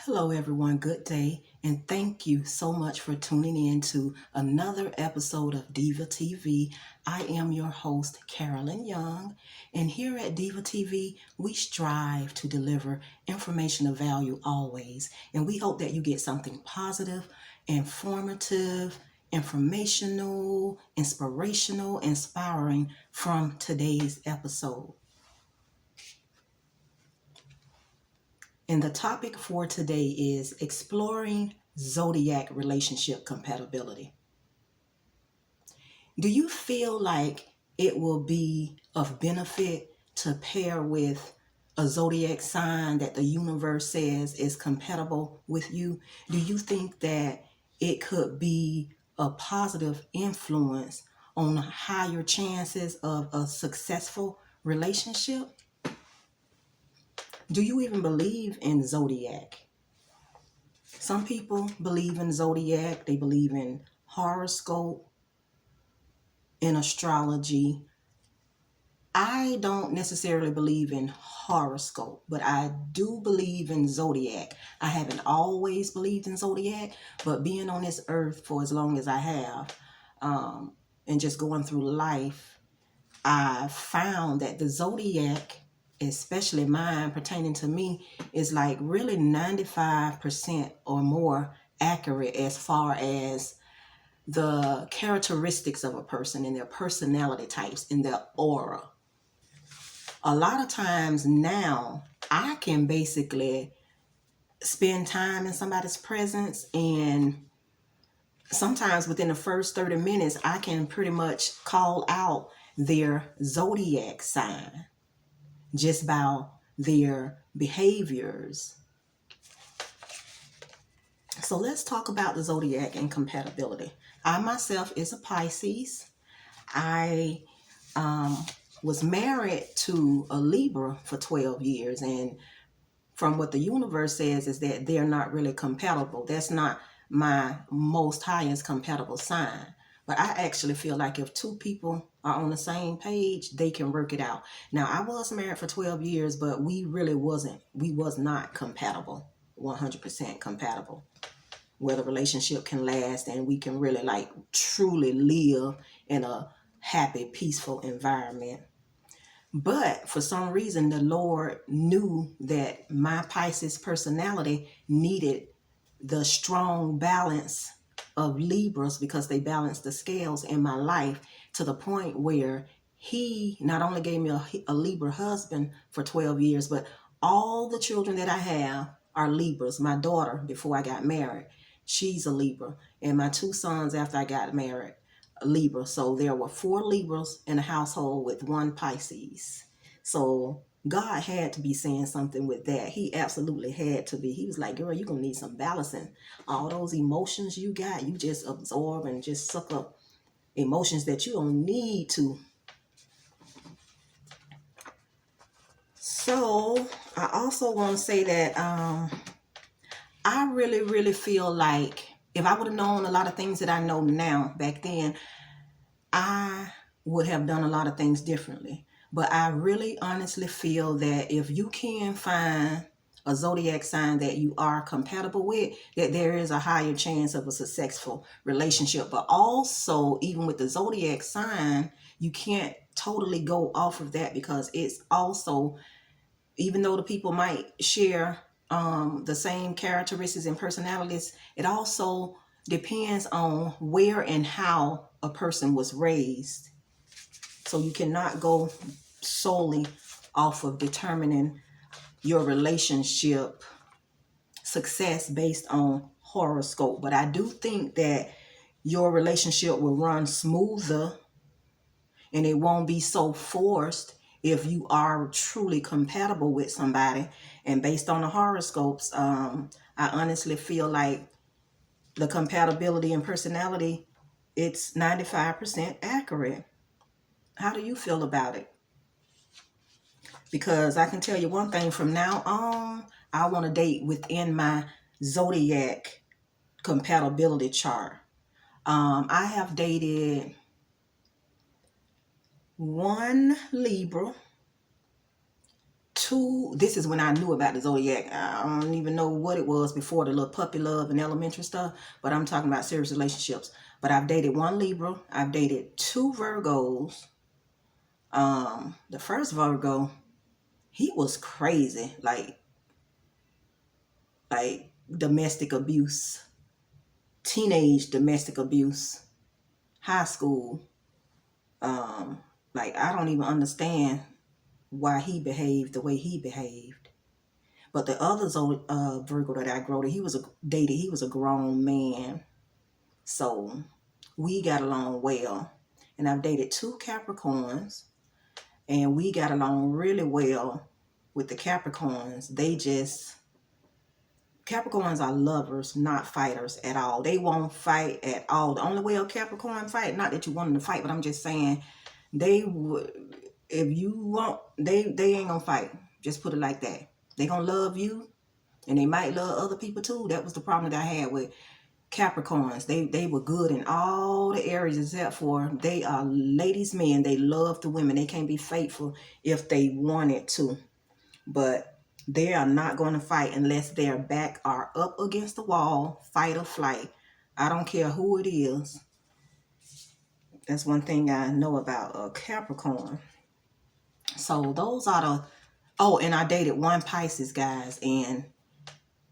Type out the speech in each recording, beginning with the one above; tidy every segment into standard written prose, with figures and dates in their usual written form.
Hello, everyone. Good day. And thank you so much for tuning in to another episode of Diva TV. I am your host, Carolyn Young. And here at Diva TV, we strive to deliver information of value always. And we hope that you get something positive, informative, informational, inspirational, inspiring from today's episode. And the topic for today is exploring Zodiac relationship compatibility. Do you feel like it will be of benefit to pair with a Zodiac sign that the universe says is compatible with you? Do you think that it could be a positive influence on higher chances of a successful relationship? Do you even believe in Zodiac? Some people believe in Zodiac, they believe in horoscope, in astrology. I don't necessarily believe in horoscope, but I do believe in Zodiac. I haven't always believed in Zodiac, but being on this earth for as long as I have, and just going through life, I found that the Zodiac, especially mine pertaining to me, is like really 95% or more accurate as far as the characteristics of a person and their personality types and their aura. A lot of times now, I can basically spend time in somebody's presence, and sometimes within the first 30 minutes, I can pretty much call out their zodiac sign just by their behaviors. So let's talk about the zodiac and compatibility. I myself is a Pisces. I was married to a Libra for 12 years, and from what the universe says is that they're not really compatible. That's not my most highest compatible sign. But I actually feel like if two people are on the same page, they can work it out. Now, I was married for 12 years, but we was not compatible, 100% compatible, where the relationship can last and we can really truly live in a happy, peaceful environment. But for some reason, the Lord knew that my Pisces personality needed the strong balance of Libras because they balance the scales in my life to the point where he not only gave me a Libra husband for 12 years, but all the children that I have are Libras. My daughter, before I got married, she's a Libra. And my two sons after I got married, Libra. So there were 4 Libras in a household with 1 Pisces. So God had to be saying something with that. He absolutely had to be. He was like, girl, you're going to need some balancing. All those emotions you got, you just absorb and just suck up emotions that you don't need to. So I also want to say that I really, really feel like if I would have known a lot of things that I know now back then, I would have done a lot of things differently. But I really honestly feel that if you can find a zodiac sign that you are compatible with, that there is a higher chance of a successful relationship. But also, even with the zodiac sign, you can't totally go off of that because it's also, even though the people might share the same characteristics and personalities, it also depends on where and how a person was raised. So you cannot go solely off of determining your relationship success based on horoscope. But I do think that your relationship will run smoother and it won't be so forced if you are truly compatible with somebody. And based on the horoscopes, I honestly feel like the compatibility and personality, it's 95% accurate. How do you feel about it? Because I can tell you one thing, from now on, I want to date within my zodiac compatibility chart. I have dated 1 Libra, two, this is when I knew about the Zodiac. I don't even know what it was before the little puppy love and elementary stuff, but I'm talking about serious relationships. But I've dated one Libra. I've dated two Virgos. The first Virgo, he was crazy, like domestic abuse, teenage domestic abuse, high school. Like I don't even understand why he behaved the way he behaved. But the other Virgo that I dated, he was a grown man. So we got along well. And I've dated two Capricorns, and we got along really well with the Capricorns. Capricorns are lovers, not fighters at all. They won't fight at all. The only way a Capricorn fight, not that you want them to fight, but I'm just saying, they would, if you want, they ain't gonna fight. Just put it like that. They gonna love you, and they might love other people too. That was the problem that I had with Capricorns. They were good in all the areas except for they are ladies' men. They love the women. They can't be faithful if they wanted to, but they are not going to fight unless their back are up against the wall, fight or flight. I don't care who it is. That's one thing I know about a Capricorn. So those are the, oh, and I dated one Pisces, guys, and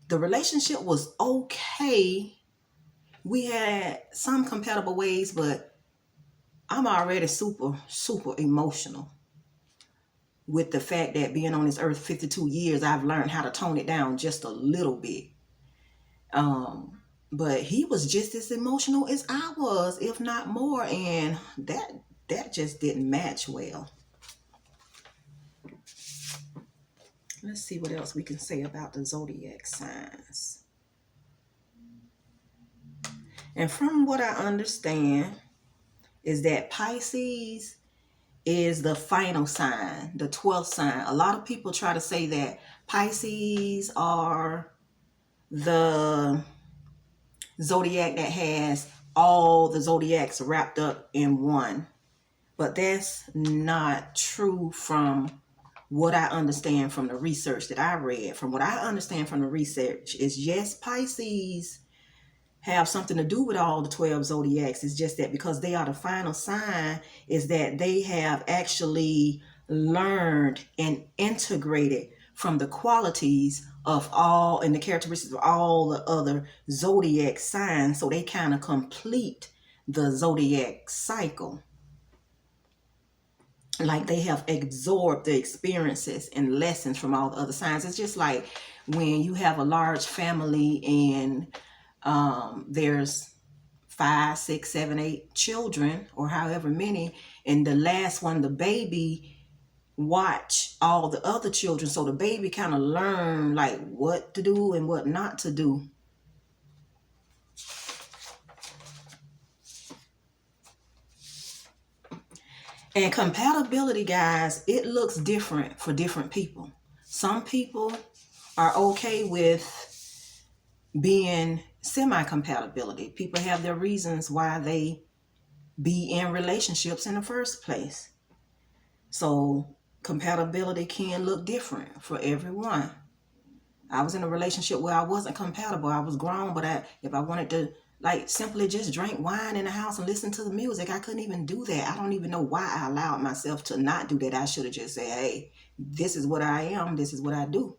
the relationship was okay. We had some compatible ways, but I'm already super, super emotional. With the fact that being on this earth 52 years, I've learned how to tone it down just a little bit. But he was just as emotional as I was, if not more, and that just didn't match well. Let's see what else we can say about the zodiac signs. And from what I understand is that Pisces is the final sign, the 12th sign. A lot of people try to say that Pisces are the zodiac that has all the zodiacs wrapped up in one. But that's not true from what I understand from the research that I read. From what I understand from the research is, yes, Pisces have something to do with all the 12 zodiacs. It's just that because they are the final sign, is that they have actually learned and integrated from the qualities of all and the characteristics of all the other zodiac signs. So they kind of complete the zodiac cycle. Like they have absorbed the experiences and lessons from all the other signs. It's just like when you have a large family and there's 5, 6, 7, 8 children or however many, and the last one, the baby, watch all the other children, so the baby kind of learn like what to do and what not to do. And compatibility, guys, it looks different for different people. Some people are okay with being semi-compatibility. People have their reasons why they be in relationships in the first place. So compatibility can look different for everyone. I was in a relationship where I wasn't compatible. I was grown, but if I wanted to like simply just drink wine in the house and listen to the music, I couldn't even do that. I don't even know why I allowed myself to not do that. I should have just said, hey, this is what I am. This is what I do.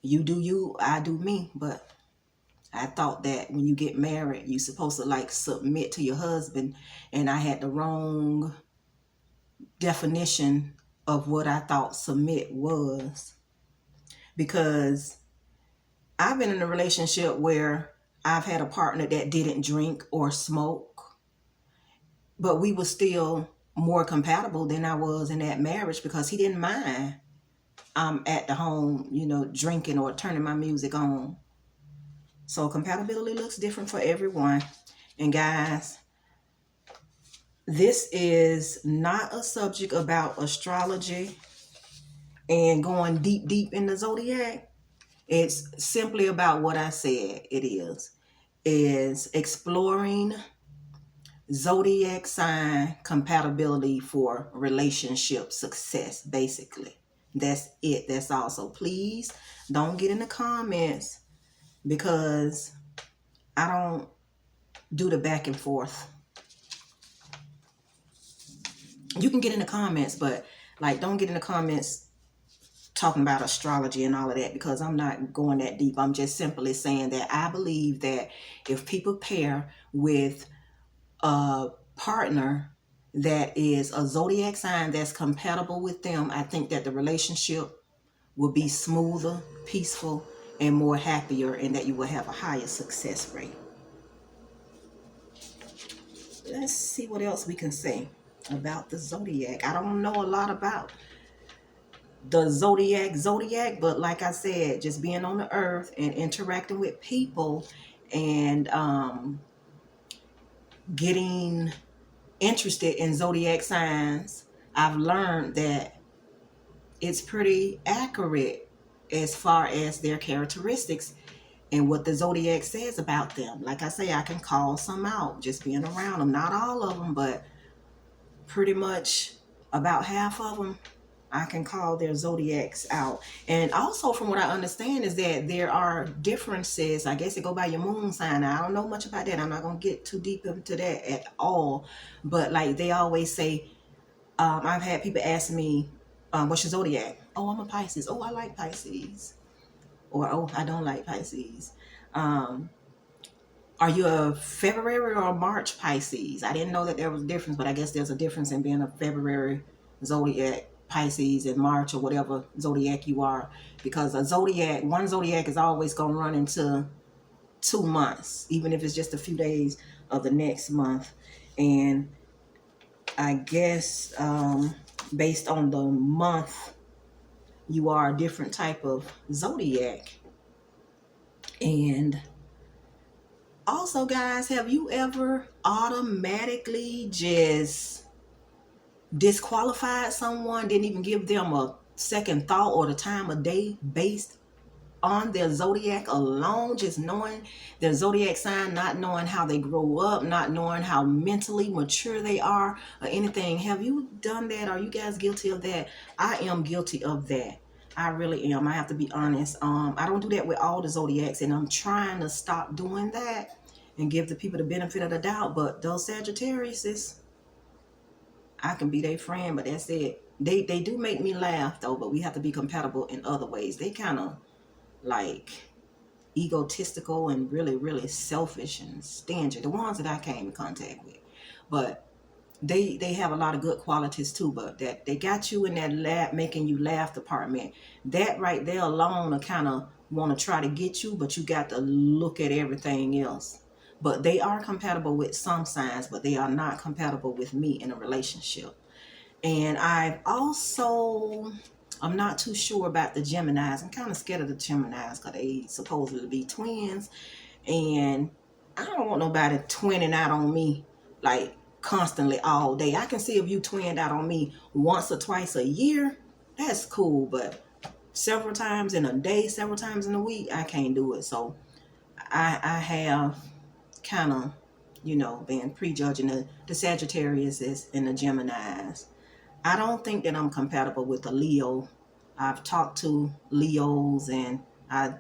You do you, I do me. But I thought that when you get married, you're supposed to like submit to your husband. And I had the wrong definition of what I thought submit was. Because I've been in a relationship where I've had a partner that didn't drink or smoke, but we were still more compatible than I was in that marriage because he didn't mind I'm at the home, drinking or turning my music on. So compatibility looks different for everyone. And guys, this is not a subject about astrology and going deep in the zodiac. It's simply about what I said it is exploring zodiac sign compatibility for relationship success, basically. That's it. That's all. So please don't get in the comments, because I don't do the back and forth. You can get in the comments, but like, don't get in the comments talking about astrology and all of that, because I'm not going that deep. I'm just simply saying that I believe that if people pair with a partner that is a zodiac sign that's compatible with them, I think that the relationship will be smoother, peaceful, and more happier, and that you will have a higher success rate. Let's see what else we can say about the zodiac. I don't know a lot about the zodiac, but like I said, just being on the earth and interacting with people, and getting interested in zodiac signs, I've learned that it's pretty accurate as far as their characteristics and what the zodiac says about them. Like I say, I can call some out just being around them. Not all of them, but pretty much about half of them, I can call their zodiacs out. And also, from what I understand, is that there are differences. I guess it go by your moon sign. I don't know much about that. I'm not going to get too deep into that at all. But like they always say, I've had people ask me, what's your zodiac? Oh, I'm a Pisces. Oh, I like Pisces. Or, oh, I don't like Pisces. Are you a February or a March Pisces? I didn't know that there was a difference, but I guess there's a difference in being a February zodiac Pisces and March or whatever zodiac you are, because one zodiac is always going to run into 2 months, even if it's just a few days of the next month. And I guess based on the month, you are a different type of zodiac. And also, guys, have you ever automatically just disqualified someone, didn't even give them a second thought or the time of day based on their zodiac alone, just knowing their zodiac sign, not knowing how they grow up, not knowing how mentally mature they are or anything? Have you done that? Are you guys guilty of that? I am guilty of that. I really am. I have to be honest. I don't do that with all the zodiacs, and I'm trying to stop doing that and give the people the benefit of the doubt. But those Sagittarius, I can be their friend, but that's it. They do make me laugh though, but we have to be compatible in other ways. They kind of like egotistical and really, really selfish and stingy. The ones that I came in contact with, but they have a lot of good qualities too. But that they got you in that making you laugh department. That right there alone, will kind of want to try to get you, but you got to look at everything else. But they are compatible with some signs, but they are not compatible with me in a relationship. And I'm not too sure about the Geminis. I'm kind of scared of the Geminis because they supposedly be twins. And I don't want nobody twinning out on me like constantly all day. I can see if you twinned out on me once or twice a year, that's cool. But several times in a day, several times in a week, I can't do it. So I have kind of, been prejudging the Sagittarius and the Geminis. I don't think that I'm compatible with a Leo. I've talked to Leos, and I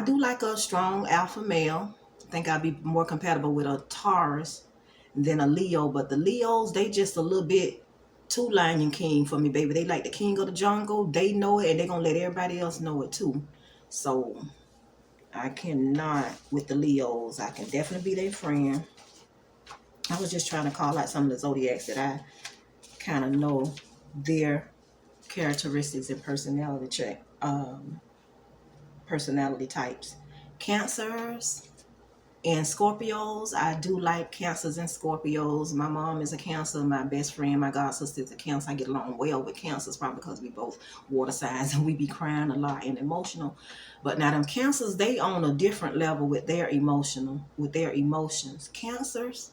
do like a strong alpha male. I think I'd be more compatible with a Taurus than a Leo, but the Leos, they just a little bit too Lion King for me, baby. They like the king of the jungle. They know it, and they're going to let everybody else know it too. So I cannot with the Leos. I can definitely be their friend. I was just trying to call out some of the zodiacs that I kind of know their characteristics and personality types. Cancers and Scorpios. I do like Cancers and Scorpios. My mom is a Cancer. My best friend, my god sister, is a Cancer. I get along well with Cancers, probably because we both water signs and we be crying a lot and emotional. But now them Cancers, they on a different level with their emotions. Cancers,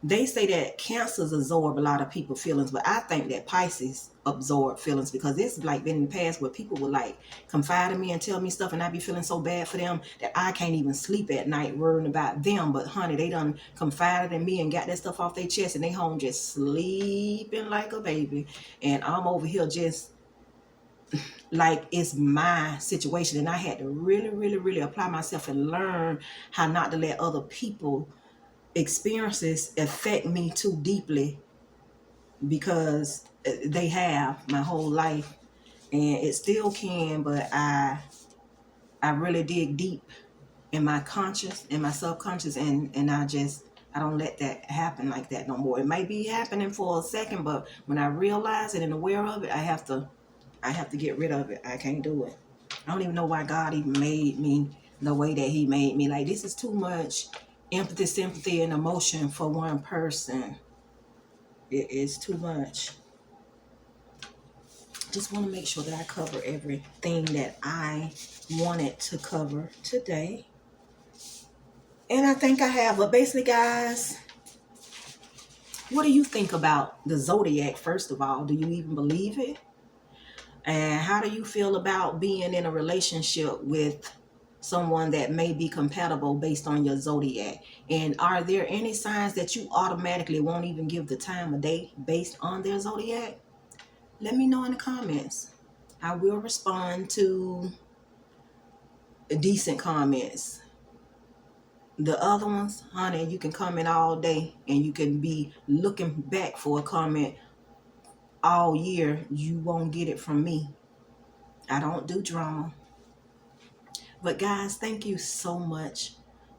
They say that cancers absorb a lot of people's feelings, but I think that Pisces absorb feelings, because it's like been in the past where people would like confide in me and tell me stuff, and I be feeling so bad for them that I can't even sleep at night worrying about them. But honey, they done confided in me and got that stuff off their chest, and they home just sleeping like a baby, and I'm over here just like it's my situation. And I had to really, really, really apply myself and learn how not to let other people experiences affect me too deeply, because they have my whole life, and it still can. But I really dig deep in my conscious and my subconscious, and I don't let that happen like that no more. It may be happening for a second, but when I realize it and aware of it, I have to get rid of it. I can't do it. I don't even know why God even made me the way that he made me. Like, this is too much empathy, sympathy, and emotion for one person. It is too much. Just want to make sure that I cover everything that I wanted to cover today. And I think I have. But basically, guys, what do you think about the Zodiac, first of all? Do you even believe it? And how do you feel about being in a relationship with someone that may be compatible based on your Zodiac? And are there any signs that you automatically won't even give the time of day based on their Zodiac? Let me know in the comments. I will respond to decent comments. The other ones, honey, you can comment all day and you can be looking back for a comment all year. You won't get it from me. I don't do drama. But guys, thank you so much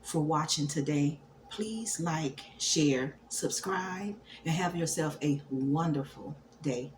for watching today. Please like, share, subscribe, and have yourself a wonderful day.